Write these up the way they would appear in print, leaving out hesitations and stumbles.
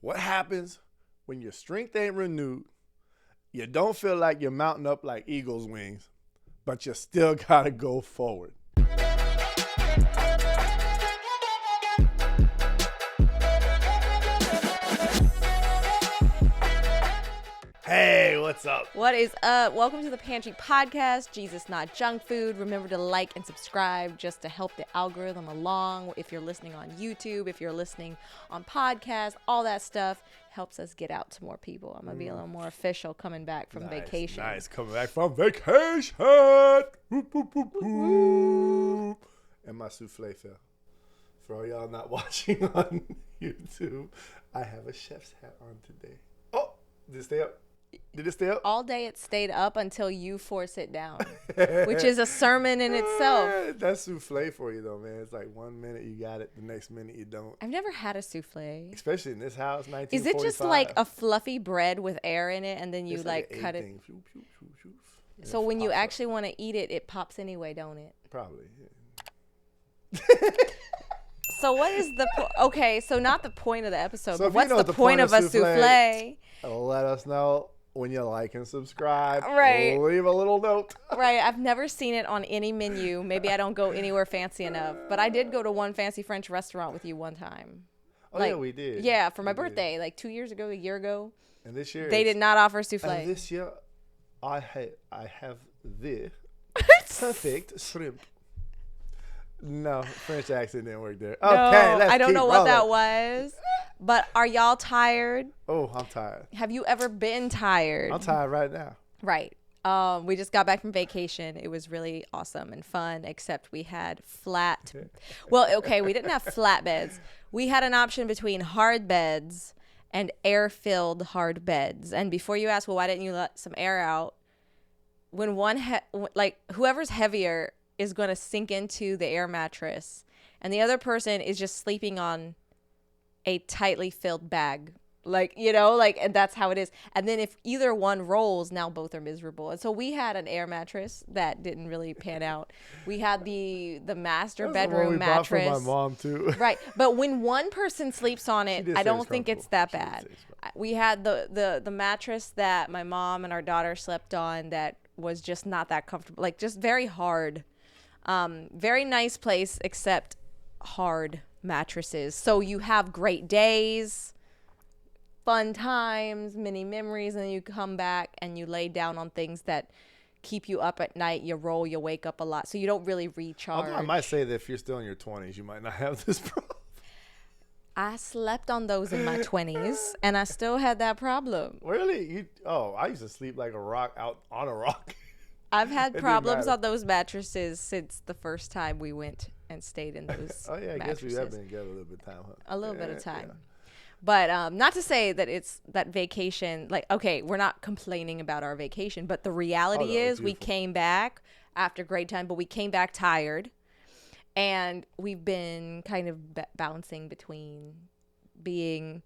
What happens when your strength ain't renewed? You don't feel like you're mounting up like eagle's wings, but you still got to go forward. Hey, what's up? What is up? Welcome to the Pantry Podcast, Jesus Not Junk Food. Remember to like and subscribe just to help the algorithm along. If you're listening on YouTube, if you're listening on podcasts, all that stuff helps us get out to more people. I'm going to be a little more official coming back from vacation. Nice, coming back from vacation. Whoop, whoop, whoop, whoop. And my souffle fell. For all y'all not watching on YouTube, I have a chef's hat on today. Oh, did it stay up? Did it stay up? All day it stayed up until you force it down, which is a sermon in itself. That's souffle for you, though, man. It's like 1 minute you got it, the next minute you don't. I've never had a souffle. Especially in this house, 1945. Is it just like a fluffy bread with air in it and then you It's like an cut egg it? thing. So when you actually want to eat it, it pops anyway, don't it? Probably. Yeah. So what is the okay? So not the point of the episode, So but if you what's know the the point of a souffle- souffle? Let us know when you like and subscribe. Right. Leave a little note. Right. I've never seen it on any menu. Maybe I don't go anywhere fancy enough, but I did go to one fancy French restaurant with you one time. Oh, yeah, we did. Yeah, for my We did. birthday, like 2 years ago, a year ago. And this year They did not offer souffle. And this year, I have the perfect shrimp. No, French accent didn't work there. Okay, No, let's I don't keep know what that rolling. was. But are y'all tired? Oh, I'm tired. Have you ever been tired? I'm tired right now. Right. We just got back from vacation. It was really awesome and fun, except we had well, okay, we didn't have flat beds. We had an option between hard beds and air-filled hard beds. And before you ask, well, why didn't you let some air out? When whoever's heavier is going to sink into the air mattress, and the other person is just sleeping on a tightly filled bag. And that's how it is. And then if either one rolls, now both are miserable. And so we had an air mattress that didn't really pan out. We had the master That's the one we bedroom bought for mattress. my mom too. Right. But when one person sleeps on it, did I say don't it's think it's that comfortable. She bad. did say it's We had the mattress that my mom and our daughter slept on that was just not that comfortable. Like just very hard. Very nice place, except hard mattresses. So you have great days, fun times, many memories, and then you come back and you lay down on things that keep you up at night. You roll, you wake up a lot, so you don't really recharge. I might say that if you're still in your 20s, you might not have this problem. I slept on those in my 20s, and I still had that problem. Really? I used to sleep like a rock out on a rock. I've had didn't problems matter. on those mattresses since the first time we went and stayed in those Oh yeah, I guess we mattresses. have been together a little bit of time, huh? A little bit of Yeah, time. yeah. But not to say that it's that vacation, like, okay, we're not complaining about our vacation, but the reality no, is we beautiful. came back after great time, but we came back tired. And we've been kind of bouncing between being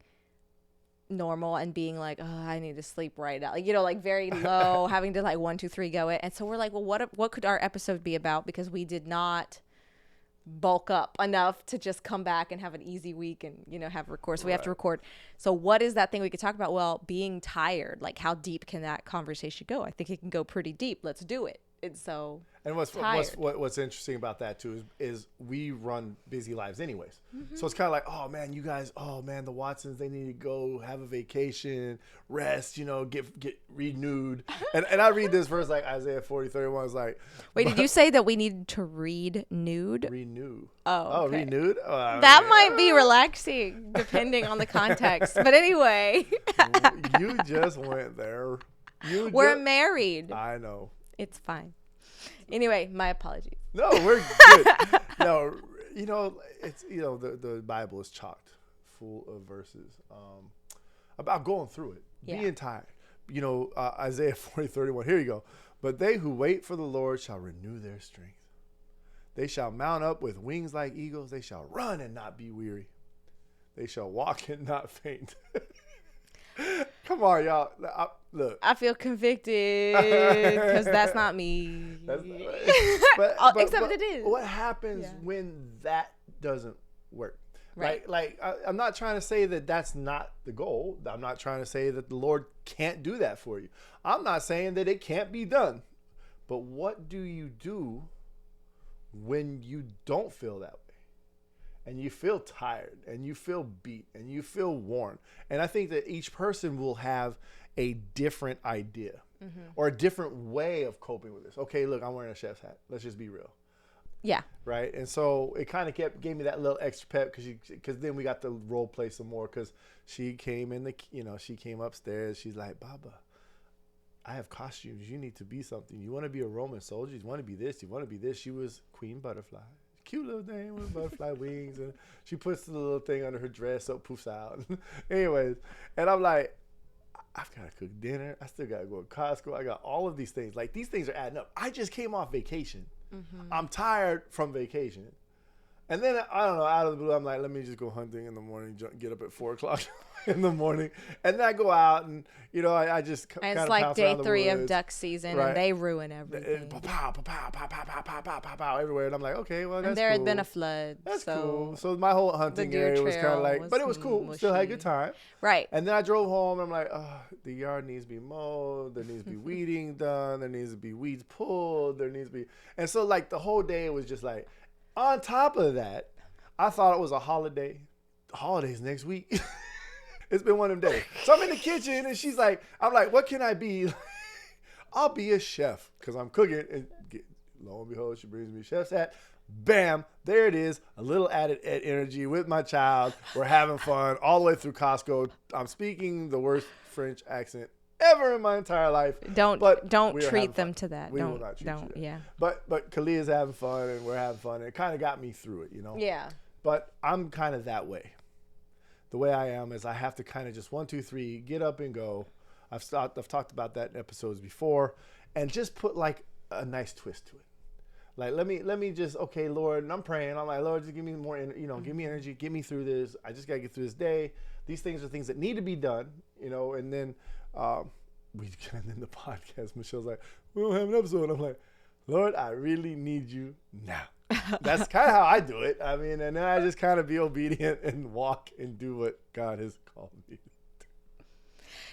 normal and being like, oh, I need to sleep right now. Like very low, having to like 1, 2, 3 go it. And so we're like, well, what could our episode be about? Because we did not bulk up enough to just come back and have an easy week and have record. So we have to record. So what is that thing we could talk about? Well, being tired. Like how deep can that conversation go? I think it can go pretty deep. Let's do it. And so And what's tired. interesting about that too is we run busy lives anyways. Mm-hmm. So it's kind of like, oh man, you guys, the Watsons, they need to go have a vacation, rest, get renewed. and I read this verse like Isaiah 40:31 is like, Wait, did you say that we need to read nude? renew? Oh, okay. Renewed? That might be relaxing depending on the context. But anyway, You just went there. we're married. I know. It's fine. Anyway, my apologies. No, we're good. No, it's the Bible is chocked full of verses about going through it, Yeah. being tired. Isaiah 40:31. Here you go. But they who wait for the Lord shall renew their strength. They shall mount up with wings like eagles. They shall run and not be weary. They shall walk and not faint. Come on, y'all. Look. I feel convicted because that's not me. That's Except it is. What happens Yeah. when that doesn't work? Right. I'm not trying to say that that's not the goal. I'm not trying to say that the Lord can't do that for you. I'm not saying that it can't be done. But what do you do when you don't feel that way? And you feel tired and you feel beat and you feel worn. And I think that each person will have a different idea or a different way of coping with this. Okay, look, I'm wearing a chef's hat. Let's just be real. Yeah. Right. And so it kind of gave me that little extra pep because then we got to role play some more because she came she came upstairs. She's like, Baba, I have costumes. You need to be something. You want to be a Roman soldier? You want to be this? You want to be this? She was Queen Butterfly. Cute little thing with butterfly wings, and she puts the little thing under her dress so it poofs out. Anyways, and I'm like, I've got to cook dinner. I still got to go to Costco. I got all of these things. Like, these things are adding up. I just came off vacation. I'm tired from vacation. And then, I don't know, out of the blue, I'm like, let me just go hunting in the morning, get up at 4 o'clock in the morning. And then I go out and, I just kind of it's like day 3 of duck season, right? And they ruin everything. Pow, pow, pow, pow, pow, pow, pow, pow, pow, pow, everywhere. And I'm like, okay, well, that's cool. And there had been a flood. That's cool. So my whole hunting area was kind of like, but it was cool. Mushy. Still had a good time. Right. And then I drove home and I'm like, the yard needs to be mowed. There needs to be weeding done. There needs to be weeds pulled. There needs to be. And so, like, the whole day was just like, on top of that, I thought it was a holiday. The holiday's next week. It's been one of them days. So I'm in the kitchen and she's like, I'm like, what can I be? I'll be a chef because I'm cooking. And lo and behold, she brings me a chef's hat. Bam, there it is. A little added energy with my child. We're having fun all the way through Costco. I'm speaking the worst French accent ever in my entire life. Don't treat them to that. We will not treat you to that. Yeah. But Kalia's having fun and we're having fun. And it kind of got me through it, Yeah. But I'm kind of that way. The way I am is I have to kind of just 1, 2, 3, get up and go. I've talked about that in episodes before, and just put like a nice twist to it. Like let me just, okay, Lord, and I'm praying. I'm like, Lord, just give me more, give me energy, get me through this. I just gotta get through this day. These things are things that need to be done, And then and then the podcast, Michelle's like, we don't have an episode. And I'm like, Lord, I really need you now. That's kind of how I do it. I mean, and then I just kind of be obedient and walk and do what God has called me to do.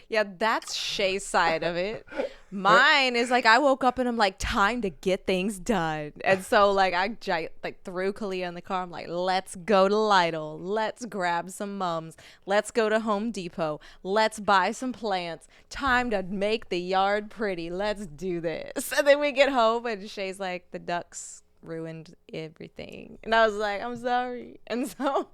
Yeah, that's Shay's side of it. Mine is like, I woke up and I'm like, time to get things done. And so like I threw Kalia in the car. I'm like, let's go to Lidl. Let's grab some mums. Let's go to Home Depot. Let's buy some plants. Time to make the yard pretty. Let's do this. And then we get home and Shay's like, the ducks ruined everything. And I was like, I'm sorry. And so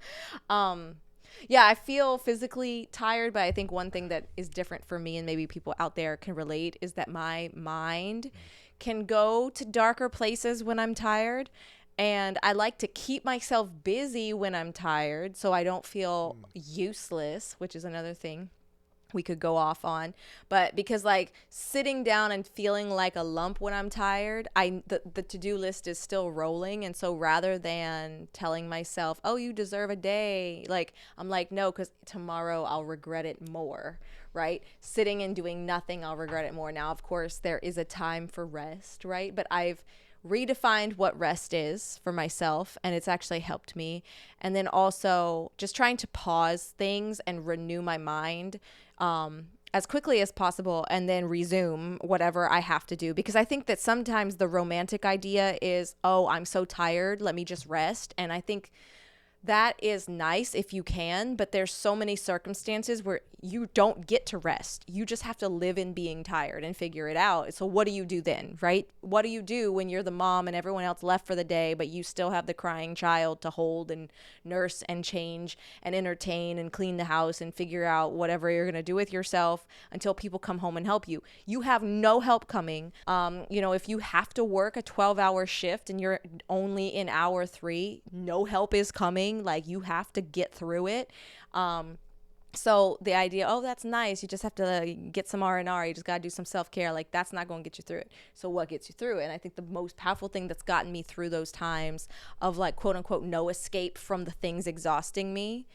yeah, I feel physically tired, but I think one thing that is different for me, and maybe people out there can relate, is that my mind can go to darker places when I'm tired. And I like to keep myself busy when I'm tired so I don't feel useless, which is another thing we could go off on. But because like sitting down and feeling like a lump when I'm tired, the to-do list is still rolling. And so rather than telling myself, oh, you deserve a day, like I'm like, no, because tomorrow I'll regret it more, right? Sitting and doing nothing, I'll regret it more. Now, of course, there is a time for rest, right? But I've redefined what rest is for myself, and it's actually helped me. And then also just trying to pause things and renew my mind as quickly as possible, and then resume whatever I have to do. Because I think that sometimes the romantic idea is, oh, I'm so tired, let me just rest. And I think that is nice if you can, but there's so many circumstances where you don't get to rest. You just have to live in being tired and figure it out. So what do you do then, right? What do you do when you're the mom and everyone else left for the day, but you still have the crying child to hold and nurse and change and entertain and clean the house and figure out whatever you're going to do with yourself until people come home and help you? You have no help coming. If you have to work a 12-hour shift and you're only in hour 3, no help is coming. Like, you have to get through it. So the idea, oh, that's nice, you just have to get some R&R, you just got to do some self-care, like that's not going to get you through it. So what gets you through it? And I think the most powerful thing that's gotten me through those times of like, quote unquote, no escape from the things exhausting me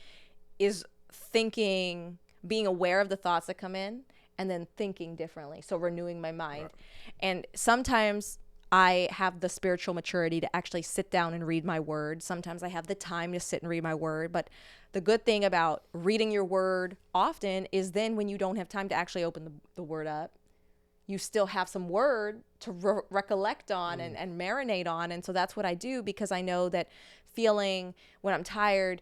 is thinking, being aware of the thoughts that come in and then thinking differently. So renewing my mind. Right. And sometimes I have the spiritual maturity to actually sit down and read my word. Sometimes I have the time to sit and read my word. But the good thing about reading your word often is then when you don't have time to actually open the word up, you still have some word to recollect on and marinate on. And so that's what I do, because I know that feeling when I'm tired,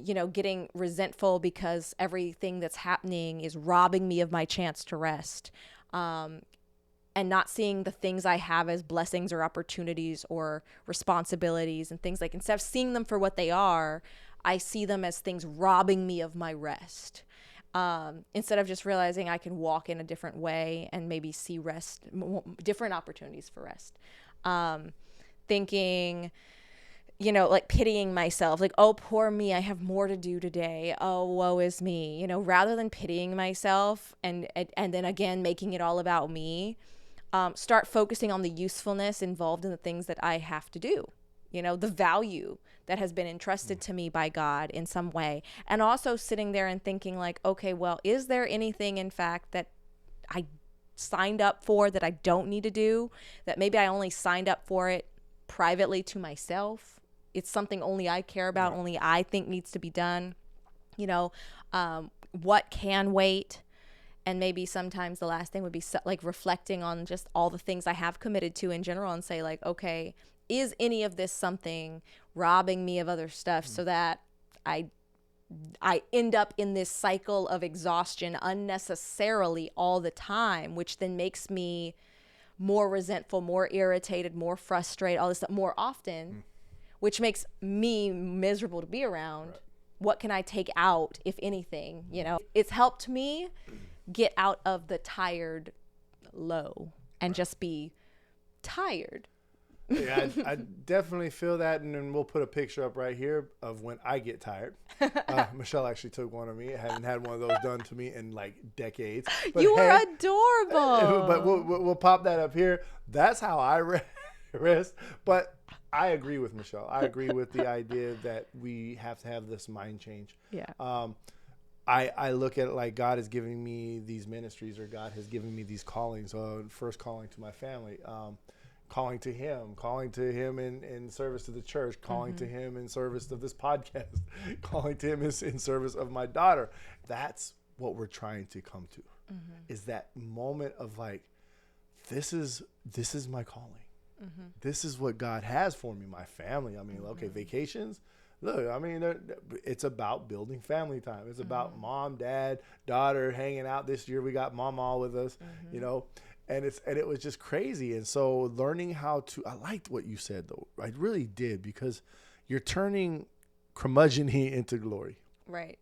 getting resentful because everything that's happening is robbing me of my chance to rest. And not seeing the things I have as blessings or opportunities or responsibilities and things, like, instead of seeing them for what they are, I see them as things robbing me of my rest. Instead of just realizing I can walk in a different way and maybe see rest, different opportunities for rest. Thinking, like pitying myself, like, oh, poor me, I have more to do today. Oh, woe is me, rather than pitying myself and then again, making it all about me. Start focusing on the usefulness involved in the things that I have to do, the value that has been entrusted to me by God in some way. And also sitting there and thinking like, okay, well, is there anything in fact that I signed up for that I don't need to do, that maybe I only signed up for it privately to myself? It's something only I care about, only I think needs to be done. What can wait? And maybe sometimes the last thing would be like reflecting on just all the things I have committed to in general and say like, okay, is any of this something robbing me of other stuff so that I end up in this cycle of exhaustion unnecessarily all the time, which then makes me more resentful, more irritated, more frustrated, all this stuff more often, which makes me miserable to be around. Right. What can I take out, if anything? It's helped me get out of the tired low and just be tired. Yeah, I definitely feel that, and then we'll put a picture up right here of when I get tired. Michelle actually took one of me. I haven't had one of those done to me in like decades. But you are adorable. But we'll pop that up here. That's how I rest. But I agree with Michelle. I agree with the idea that we have to have this mind change. Yeah. I look at it like God is giving me these ministries, or God has given me these callings. First calling to my family, calling to him in service to the church, calling to him in service of this podcast, calling to him in service of my daughter. That's what we're trying to come to, is that moment of like, this is my calling. This is what God has for me, my family. I mean, okay, vacations. Look, I mean, it's about building family time. It's about mom, dad, daughter hanging out. This year we got mama with us, and it was just crazy. And so learning how to, I liked what you said though. I really did, because you're turning curmudgeon-y into glory. Right.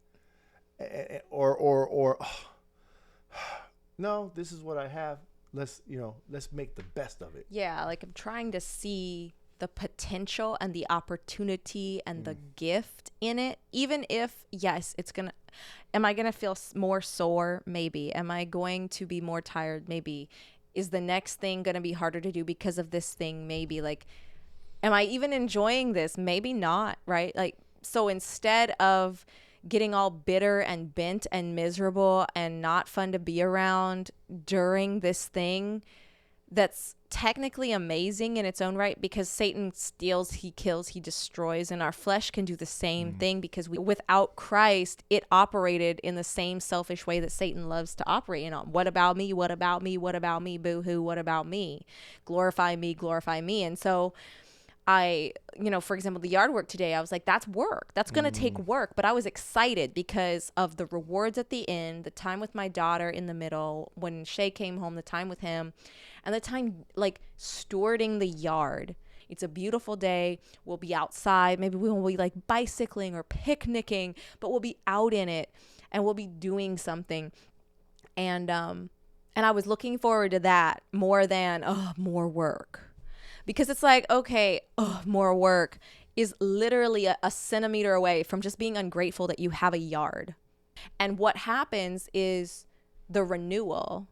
Or no, this is what I have. Let's make the best of it. Yeah. Like, I'm trying to see the potential and the opportunity and the gift in it, even if, yes, am I going to feel more sore? Maybe. Am I going to be more tired? Maybe. Is the next thing going to be harder to do because of this thing? Maybe. Like, am I even enjoying this? Maybe not, right? Like, so instead of getting all bitter and bent and miserable and not fun to be around during this thing that's technically amazing in its own right, because Satan steals, he kills, he destroys, and our flesh can do the same thing, because without Christ, it operated in the same selfish way that Satan loves to operate in. What about me? What about me? What about me? Boo hoo. What about me? Glorify me, glorify me. And so for example, the yard work today, I was like, that's work. That's going to take work. But I was excited because of the rewards at the end, the time with my daughter in the middle, when Shay came home, the time with him, and the time like stewarding the yard. It's a beautiful day. We'll be outside. Maybe we will be like bicycling or picnicking, but we'll be out in it and we'll be doing something. And I was looking forward to that more than, more work. Because it's like, okay, more work is literally a centimeter away from just being ungrateful that you have a yard. And what happens is the renewal,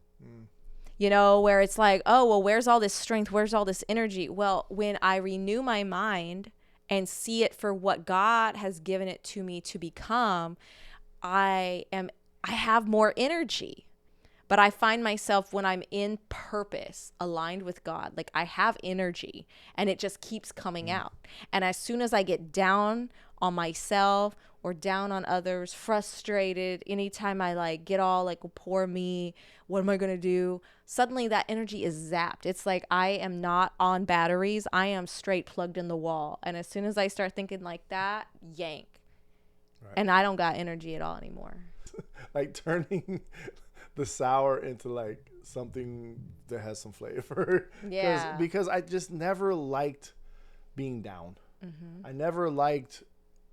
where it's like, oh, well, where's all this strength? Where's all this energy? Well, when I renew my mind and see it for what God has given it to me to become, I have more energy. But I find myself when I'm in purpose, aligned with God, like I have energy and it just keeps coming out. And as soon as I get down on myself or down on others, frustrated, anytime I like get all like, poor me, what am I going to do? Suddenly that energy is zapped. It's like I am not on batteries. I am straight plugged in the wall. And as soon as I start thinking like that, yank. Right. And I don't got energy at all anymore. Like turning the sour into like something that has some flavor. Yeah. Because I just never liked being down. Mm-hmm. I never liked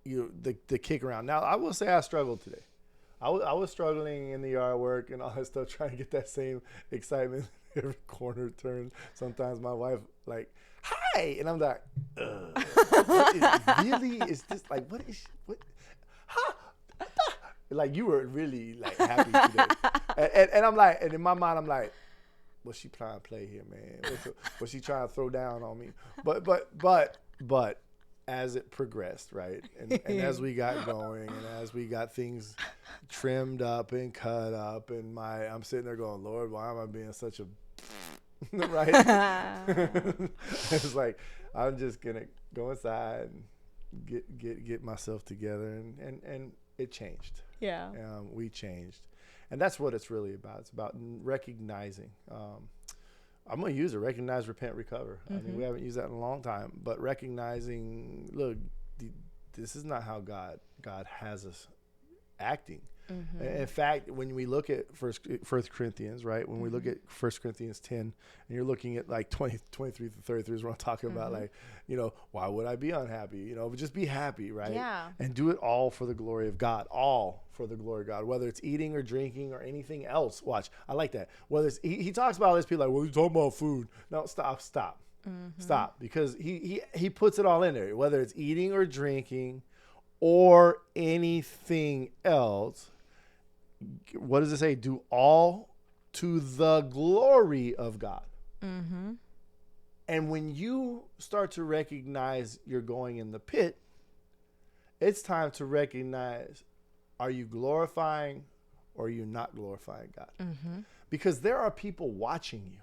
the kick around. Now I will say I struggled today. I was struggling in the yard work and all that stuff, trying to get that same excitement every corner turn. Sometimes my wife like, hi, and I'm like, is this like what? Huh? Like you were really like happy today, and I'm like, and in my mind I'm like, what's she trying to play here, man? What's she trying to throw down on me? But as it progressed, right, and as we got going, and as we got things trimmed up and cut up, and I'm sitting there going, Lord, why am I being such a right? It's like I'm just gonna go inside and get myself together, and it changed. Yeah. We changed, and that's what it's really about. It's about recognizing. I'm going to use it. Recognize, repent, recover. Mm-hmm. I mean, we haven't used that in a long time, but recognizing, look, this is not how God has us acting. Mm-hmm. In fact, when we look at First Corinthians, right? When we look at 1 Corinthians 10, and you're looking at like 23 to 33 is what I'm talking about. Like, why would I be unhappy? But just be happy, right? Yeah. And do it all for the glory of God. All for the glory of God. Whether it's eating or drinking or anything else. Watch, I like that. Whether it's he talks about all this, people like, well, you talking about food? No, stop, stop, because he puts it all in there. Whether it's eating or drinking or anything else. What does it say? Do all to the glory of God. Mm-hmm. And when you start to recognize you're going in the pit, it's time to recognize, are you glorifying or are you not glorifying God? Mm-hmm. Because there are people watching you.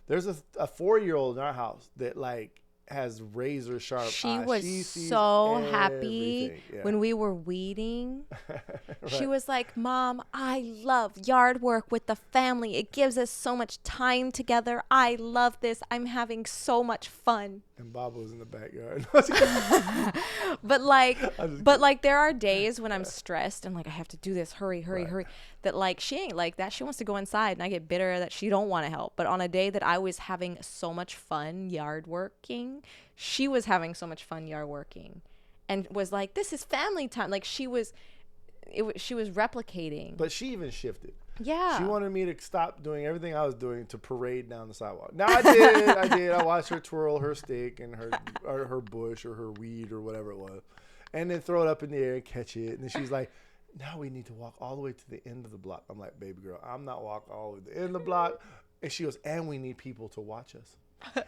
There's a 4-year-old in our house that like has razor sharp eyes. She was so happy when we were weeding. Right. She was like, Mom, I love yard work with the family. It gives us so much time together. I love this. I'm having so much fun. And Bob was in the backyard. but like there are days when I'm stressed and like I have to do this, hurry. That like she ain't like that. She wants to go inside and I get bitter that she don't want to help. But on a day that I was having so much fun yard working, she was having so much fun yard working and was like, this is family time. Like she was replicating. But she even shifted. Yeah. She wanted me to stop doing everything I was doing to parade down the sidewalk. Now I did. I watched her twirl her stick and her bush or her weed or whatever it was, and then throw it up in the air and catch it. And then she's like, now we need to walk all the way to the end of the block. I'm like, baby girl, I'm not walking all the way to the end of the block. And she goes, and we need people to watch us.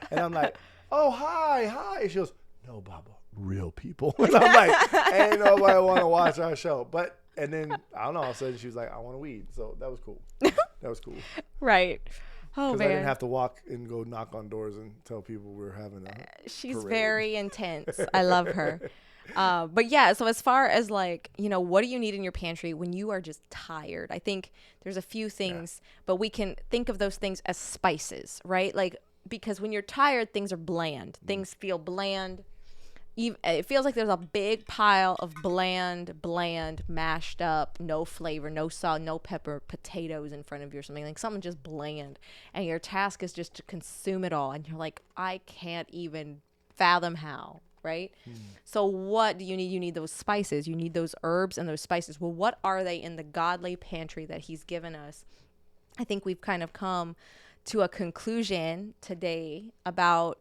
And I'm like, oh, hi. And she goes, no, Baba, real people. And I'm like, ain't nobody want to watch our show. And then, I don't know, all of a sudden she was like, I want to weed. So that was cool. Right. Oh, man. Because I didn't have to walk and go knock on doors and tell people we were having a She's parade. very intense. I love her. But yeah, so as far as like, what do you need in your pantry when you are just tired? I think there's a few things, but we can think of those things as spices, right? Like, because when you're tired, things are bland. Things feel bland. It feels like there's a big pile of bland, mashed up, no flavor, no salt, no pepper, potatoes in front of you or something. Like something just bland. And your task is just to consume it all. And you're like, I can't even fathom how. Right? So what do you need? You need those spices. You need those herbs and those spices. Well, what are they in the godly pantry that he's given us? I think we've kind of come to a conclusion today about,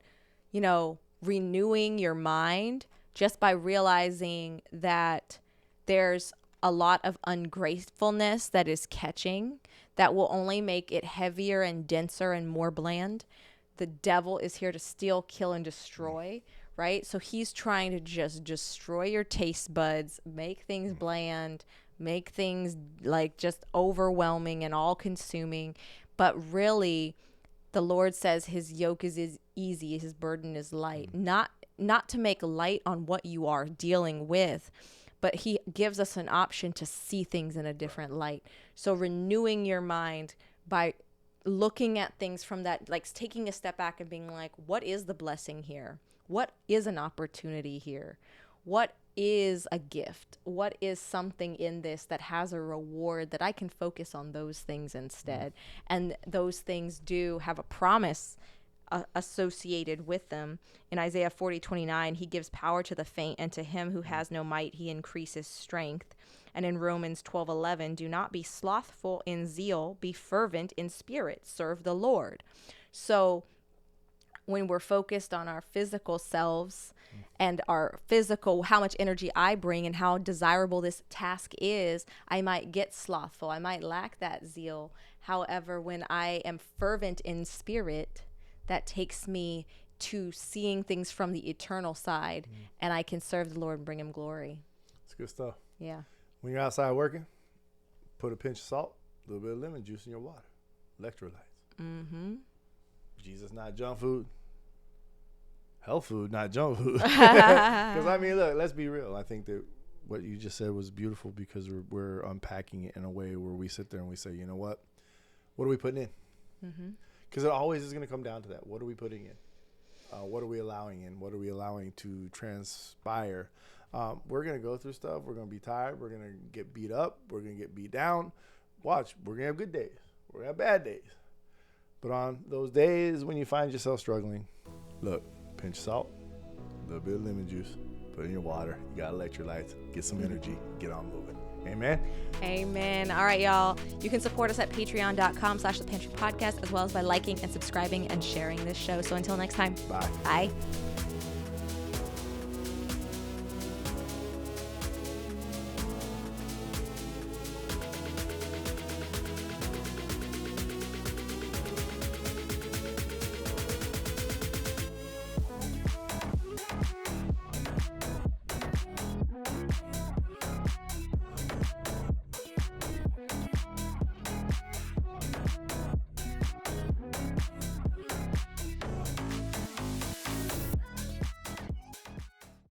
renewing your mind just by realizing that there's a lot of ungratefulness that is catching that will only make it heavier and denser and more bland. The devil is here to steal, kill, and destroy. Right? So he's trying to just destroy your taste buds, make things bland, make things like just overwhelming and all consuming. But really, the Lord says his yoke is easy, his burden is light. Not to make light on what you are dealing with, but he gives us an option to see things in a different light. So renewing your mind by looking at things from that, like taking a step back and being like, what is the blessing here? What is an opportunity here? What is a gift? What is something in this that has a reward that I can focus on those things instead? And those things do have a promise associated with them. In Isaiah 40:29, he gives power to the faint, and to him who has no might, he increases strength. And in Romans 12:11, do not be slothful in zeal, be fervent in spirit, serve the Lord. So when we're focused on our physical selves and our physical, how much energy I bring and how desirable this task is, I might get slothful. I might lack that zeal. However, when I am fervent in spirit, that takes me to seeing things from the eternal side, and I can serve the Lord and bring him glory. It's good stuff. Yeah. When you're outside working, put a pinch of salt, a little bit of lemon juice in your water. Electrolytes. Mm-hmm. Jesus, not junk food. Health food, not junk food. Because, I mean, look, let's be real. I think that what you just said was beautiful because we're unpacking it in a way where we sit there and we say, you know what? What are we putting in? Mm-hmm. Because it always is going to come down to that. What are we putting in? What are we allowing in? What are we allowing to transpire? We're going to go through stuff. We're going to be tired. We're going to get beat up. We're going to get beat down. Watch, we're going to have good days. We're going to have bad days. But on those days when you find yourself struggling, look, pinch of salt, a little bit of lemon juice, put it in your water. You got electrolytes. Get some energy. Get on moving. Amen. Amen. All right, y'all. You can support us at patreon.com/thepantrypodcast, as well as by liking and subscribing and sharing this show. So until next time. Bye. Bye.